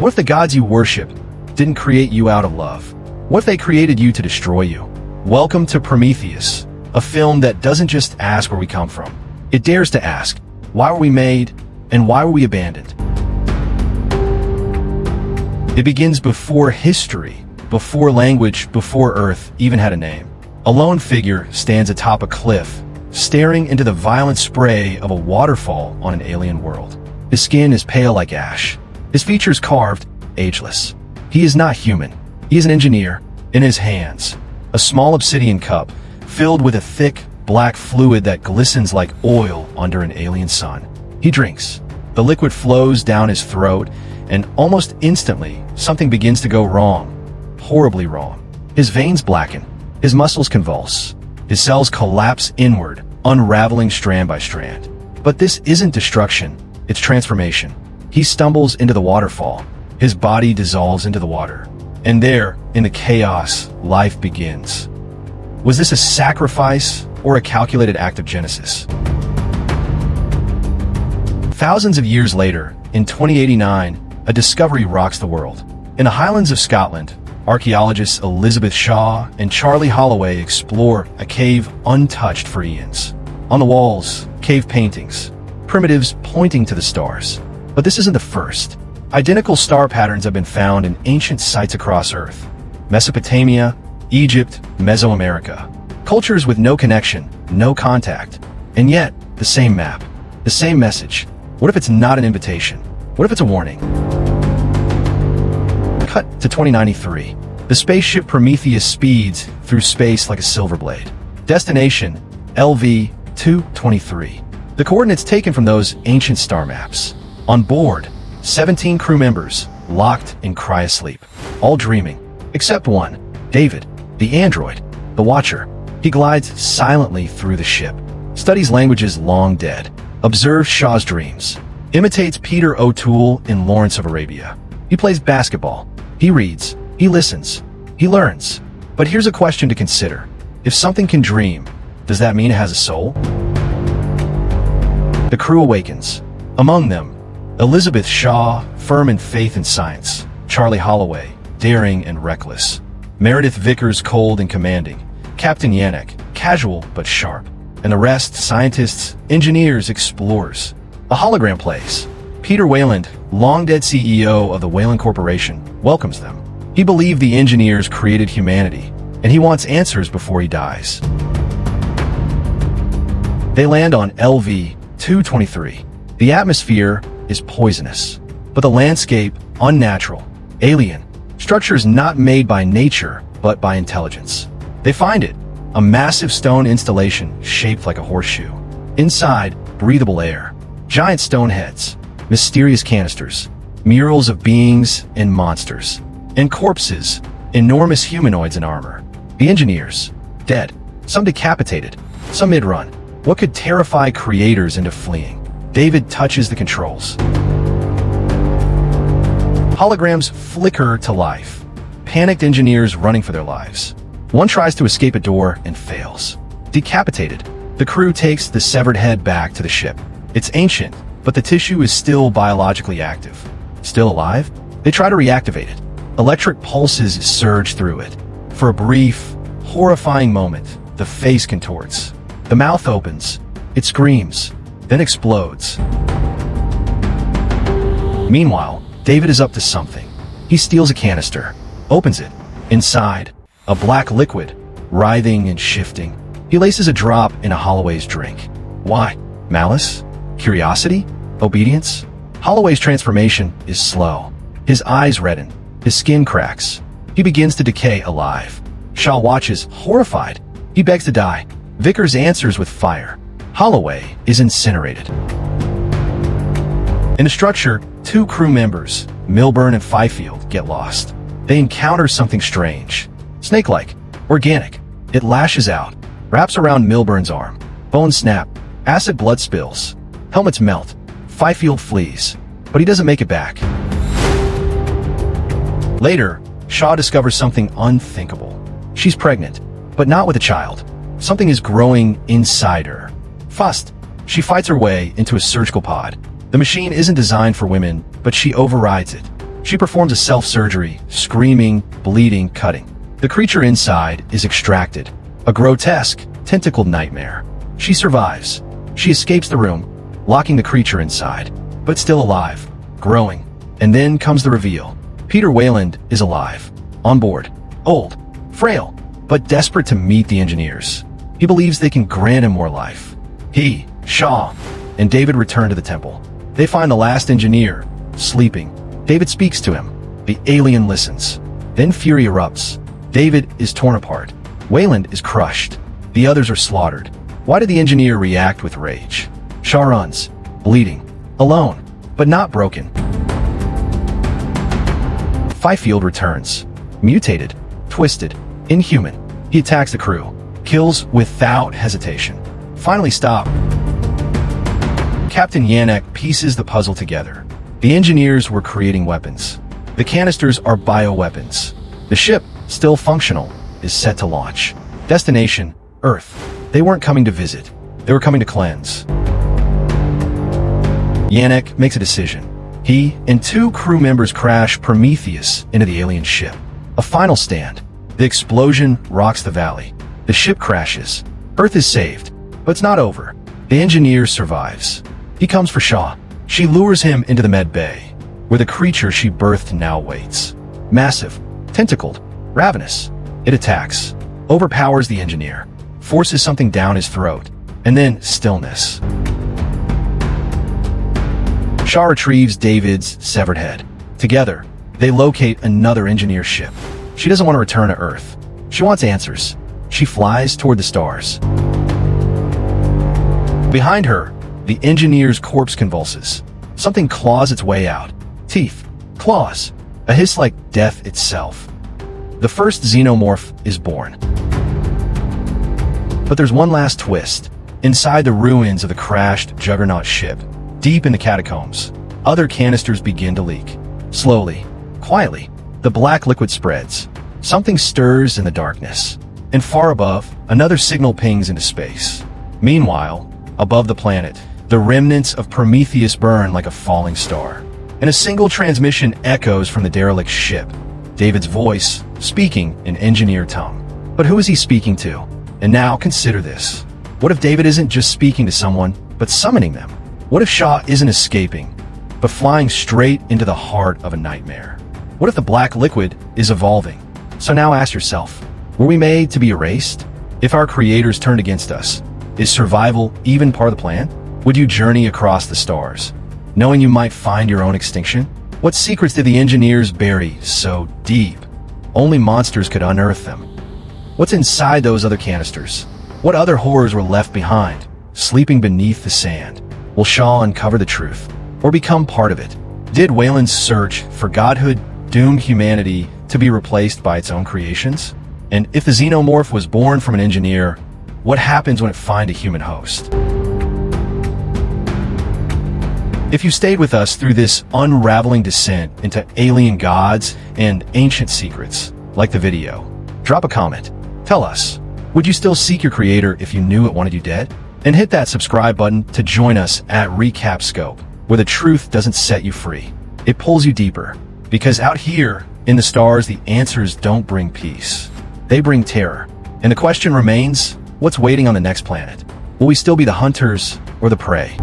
What if the gods you worship didn't create you out of love? What if they created you to destroy you? Welcome to Prometheus, a film that doesn't just ask where we come from. It dares to ask, why were we made, and why were we abandoned? It begins before history, before language, before Earth even had a name. A lone figure stands atop a cliff, staring into the violent spray of a waterfall on an alien world. His skin is pale like ash. His features carved, ageless. He is not human. He is an engineer. In his hands, a small obsidian cup filled with a thick, black fluid that glistens like oil under an alien sun. He drinks. The liquid flows down his throat, and almost instantly, something begins to go wrong. Horribly wrong. His veins blacken. His muscles convulse. His cells collapse inward, unraveling strand by strand. But this isn't destruction, it's transformation. He stumbles into the waterfall. His body dissolves into the water. And there, in the chaos, life begins. Was this a sacrifice or a calculated act of Genesis? Thousands of years later, in 2089, a discovery rocks the world. In the Highlands of Scotland, archaeologists Elizabeth Shaw and Charlie Holloway explore a cave untouched for eons. On the walls, cave paintings, primitives pointing to the stars. But this isn't the first. Identical star patterns have been found in ancient sites across Earth. Mesopotamia, Egypt, Mesoamerica. Cultures with no connection, no contact. And yet, the same map, the same message. What if it's not an invitation? What if it's a warning? Cut to 2093. The spaceship Prometheus speeds through space like a silver blade. Destination, LV-223. The coordinates taken from those ancient star maps. On board, 17 crew members, locked in cryosleep, all dreaming, except one, David, the android, the Watcher. He glides silently through the ship, studies languages long dead, observes Shaw's dreams, imitates Peter O'Toole in Lawrence of Arabia. He plays basketball, he reads, he listens, he learns. But here's a question to consider. If something can dream, does that mean it has a soul? The crew awakens. Among them, Elizabeth Shaw, firm in faith and science. Charlie Holloway, daring and reckless. Meredith Vickers, cold and commanding. Captain Yannick, casual but sharp. And the rest, scientists, engineers, explorers. A hologram plays. Peter Wayland, long-dead CEO of the Wayland Corporation, welcomes them. He believed the engineers created humanity, and he wants answers before he dies. They land on LV-223. The atmosphere is poisonous, but the landscape unnatural, alien. Structures not made by nature, but by intelligence. They find it, a massive stone installation shaped like a horseshoe. Inside, breathable air, giant stone heads, mysterious canisters, murals of beings and monsters, and corpses, enormous humanoids in armor. The engineers, dead, some decapitated, some mid-run. What could terrify creators into fleeing? David touches the controls. Holograms flicker to life. Panicked engineers running for their lives. One tries to escape a door and fails. Decapitated, the crew takes the severed head back to the ship. It's ancient, but the tissue is still biologically active. Still alive? They try to reactivate it. Electric pulses surge through it. For a brief, horrifying moment, the face contorts. The mouth opens. It screams, then explodes. Meanwhile, David is up to something. He steals a canister, opens it. Inside, a black liquid, writhing and shifting. He laces a drop in a Holloway's drink. Why? Malice? Curiosity? Obedience? Holloway's transformation is slow. His eyes redden. His skin cracks. He begins to decay alive. Shaw watches, horrified. He begs to die. Vickers answers with fire. Holloway is incinerated. In the structure, two crew members, Milburn and Fifield, get lost. They encounter something strange. Snake-like. Organic. It lashes out. Wraps around Milburn's arm. Bones snap. Acid blood spills. Helmets melt. Fifield flees. But he doesn't make it back. Later, Shaw discovers something unthinkable. She's pregnant, but not with a child. Something is growing inside her. Fussed, she fights her way into a surgical pod. The machine isn't designed for women, but she overrides it. She performs a self-surgery, screaming, bleeding, cutting. The creature inside is extracted. A grotesque, tentacled nightmare. She survives. She escapes the room, locking the creature inside, but still alive, growing. And then comes the reveal. Peter Wayland is alive, on board, old, frail, but desperate to meet the engineers. He believes they can grant him more life. He, Shaw, and David return to the temple. They find the last engineer, sleeping. David speaks to him. The alien listens. Then fury erupts. David is torn apart. Wayland is crushed. The others are slaughtered. Why did the engineer react with rage? Shaw runs, bleeding, alone, but not broken. Fifield returns, mutated, twisted, inhuman. He attacks the crew, kills without hesitation. Finally stop. Captain Yannick pieces the puzzle together. The engineers were creating weapons. The canisters are bioweapons. The ship, still functional, is set to launch. Destination, Earth. They weren't coming to visit. They were coming to cleanse. Yannick makes a decision. He and 2 crew members crash Prometheus into the alien ship. A final stand. The explosion rocks the valley. The ship crashes. Earth is saved, but it's not over. The engineer survives. He comes for Shaw. She lures him into the med bay, where the creature she birthed now waits. Massive, tentacled, ravenous. It attacks, overpowers the engineer, forces something down his throat, and then stillness. Shaw retrieves David's severed head. Together, they locate another engineer ship. She doesn't want to return to Earth. She wants answers. She flies toward the stars. Behind her, the engineer's corpse convulses. Something claws its way out. Teeth, claws, a hiss like death itself. The first xenomorph is born. But there's one last twist. Inside the ruins of the crashed Juggernaut ship, deep in the catacombs, other canisters begin to leak. Slowly, quietly, the black liquid spreads. Something stirs in the darkness. And far above, another signal pings into space. Meanwhile, above the planet, the remnants of Prometheus burn like a falling star. And a single transmission echoes from the derelict ship. David's voice, speaking in engineer tongue. But who is he speaking to? And now consider this. What if David isn't just speaking to someone, but summoning them? What if Shaw isn't escaping, but flying straight into the heart of a nightmare? What if the black liquid is evolving? So now ask yourself, were we made to be erased? If our creators turned against us, is survival even part of the plan? Would you journey across the stars, knowing you might find your own extinction? What secrets did the engineers bury so deep? Only monsters could unearth them. What's inside those other canisters? What other horrors were left behind, sleeping beneath the sand? Will Shaw uncover the truth, or become part of it? Did Wayland's search for godhood doom humanity to be replaced by its own creations? And if the xenomorph was born from an engineer, what happens when it finds a human host? If you stayed with us through this unraveling descent into alien gods and ancient secrets, like the video, drop a comment. Tell us, would you still seek your creator if you knew it wanted you dead? And hit that subscribe button to join us at Recap Scope, where the truth doesn't set you free. It pulls you deeper. Because out here, in the stars, the answers don't bring peace. They bring terror. And the question remains, what's waiting on the next planet? Will we still be the hunters or the prey?